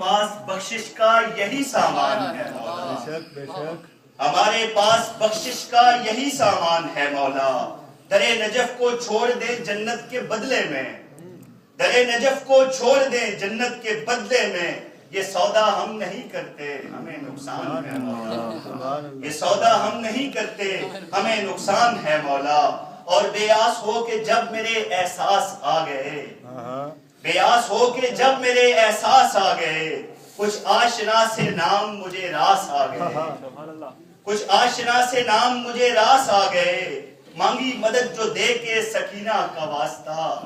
پاس بخشش کا یہی سامان ہے مولا، بے شک بے شک، ہمارے پاس بخشش کا یہی سامان ہے مولا۔ در نجف کو چھوڑ دے جنت کے بدلے میں، در نجف کو چھوڑ دے جنت کے بدلے میں، یہ سودا ہم نہیں کرتے ہمیں نقصان ہے مولا، یہ سودا ہم نہیں کرتے ہمیں نقصان ہے مولا۔ اور بے آس ہو کہ جب میرے احساس آ گئے، بے آس ہو کہ جب میرے احساس آ گئے، کچھ آشنا سے نام مجھے راس آ گئے، کچھ آشنا سے نام مجھے راس آ گئے، مانگی مدد جو دے کے سکینہ کا واسطہ،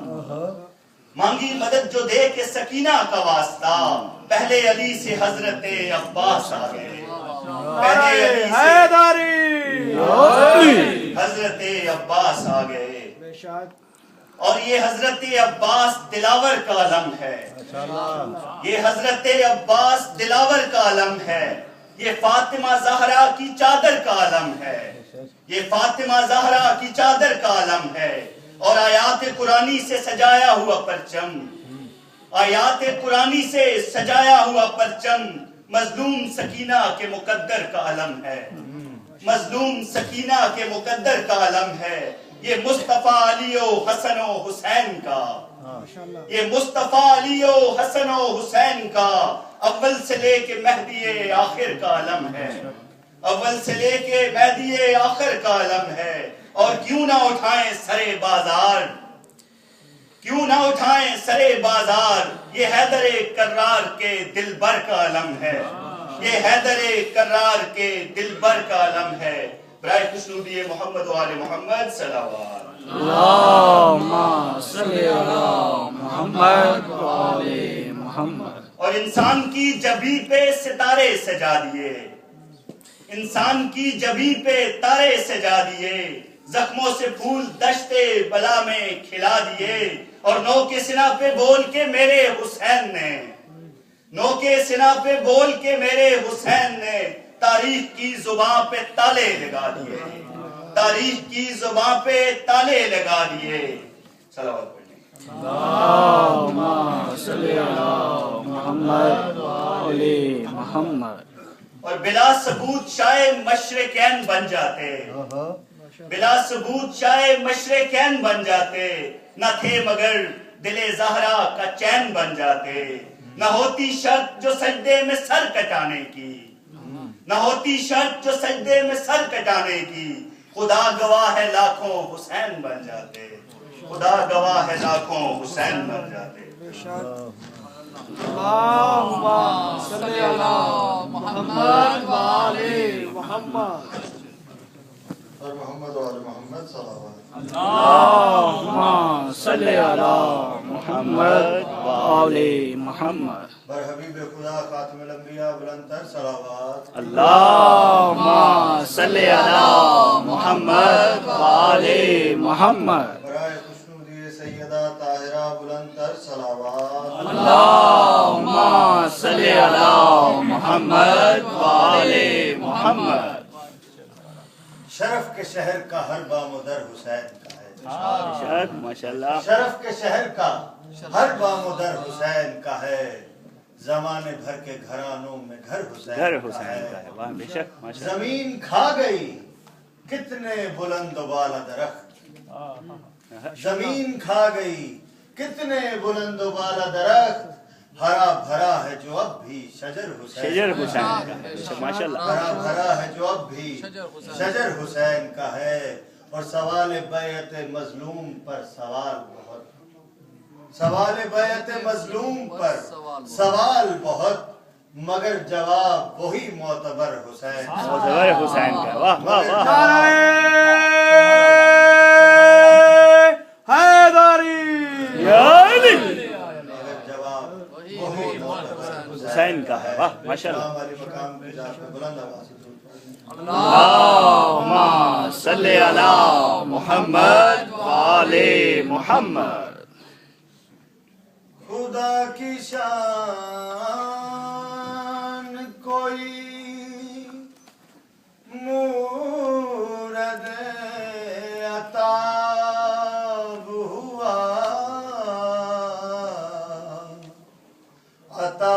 مانگی مدد جو دے کے سکینہ کا واسطہ، پہلے علی سے حضرت عباس آ گئے، پہلے علی سے حضرت عباس آ گئے۔ اور یہ حضرت عباس دلاور کا علم ہے، یہ حضرت عباس دلاور کا علم ہے، یہ فاطمہ زہرا کی چادر کا علم ہے، یہ فاطمہ زہرا کی چادر کا علم ہے۔ اور آیات قرآنی سے سجایا ہوا پرچم، آیات قرآنی سے سجایا ہوا پرچم، مظلوم سکینہ کے مقدر کا علم ہے، مظلوم سکینہ کے مقدر کا علم ہے۔ یہ مصطفیٰ علی و حسن و حسین کا، یہ مصطفیٰ علی و حسن و حسین کا اول سے لے کے مہدی آخر کا علم ہے، اول سے لے کے مہدی آخر کا علم ہے۔ اور کیوں نہ اٹھائیں سرے بازار، کیوں نہ اٹھائیں سرے بازار، یہ حیدر کرار کے دل بر کا علم ہے، یہ حیدر کرار کے دل بر کا علم ہے۔ برائے خوشنودی محمد و آل محمد صلوات۔ اللہم صلی علی محمد و آل محمد۔ اور انسان کی جبیں پہ ستارے سجا دیے، انسان کی جبیں پہ تارے سجا دیے، زخموں سے پھول دشتے بلا میں کھلا دیے، اور نو کے سنا پہ بول کے میرے حسین نے، نو کے سنا پہ بول کے میرے حسین نے تاریخ کی زباں پہ تالے لگا دیے، تاریخ کی زباں پہ تالے لگا دیے۔ صلوات پڑھیں۔ اللہم صلی علی محمد و آل محمد۔ اور بلا ثبوت شاہ مشرقین بن جاتے، بلا ثبوت شاہ مشرقین بن جاتے، نہ تھے مگر دل زہرا کا چین بن جاتے، نہ ہوتی شرط جو سجدے میں سر کٹانے کی، نہ ہوتی شرط جو سجدے میں سر کٹانے کی، خدا گواہ ہے لاکھوں حسین بن جاتے، خدا گواہ ہے لاکھوں حسین بن جاتے۔ اللہم صلی علی محمد و آل محمد۔ اور محمد و آل محمد صلوات۔ اللہم صلی علی محمد و آل محمد۔ بر حبیب خدا خاتم الانبیاء بلند تر صلوات۔ اللہم صلی علی محمد و آل محمد۔ برائے خوشنودی سیدہ طاہرہ بلند تر صلوات۔ اللہم صلی علی محمد و آل محمد۔ شرف کے شہر کا ہر بام و در حسین کا ہے، ماشاءاللہ۔ شرف کے شہر کا ہر بام و در حسین کا ہے، زمانے بھر کے گھرانوں میں گھر حسین کا ہے۔ بے شک ماشاءاللہ۔ زمین کھا گئی کتنے بلند و بالا درخت، زمین کھا گئی کتنے بلند و بالا درخت، ہرا بھرا ہے جو اب بھی شجر حسین شجر کا حسین ہے۔ کا ہے، ماشاءاللہ۔ ہرا بھرا ہے جو اب بھی شجر حسین کا ہے۔ اور سوال بیعت مظلوم پر سوال بہت، سوال بیعت مظلوم پر سوال بہت، مگر جواب وہی معتبر حسین، معتبر حسین کا۔ واہ واہ واہ۔ مگر جواب وہی معتبر حسین کا ہے، واہ ماشاءاللہ۔ امام علی مقام کی ذات میں بلند آواز سے اللہم صلی علی محمد و آل محمد۔ خدا کی شان کوئی مورد عطاب ہوا، عطا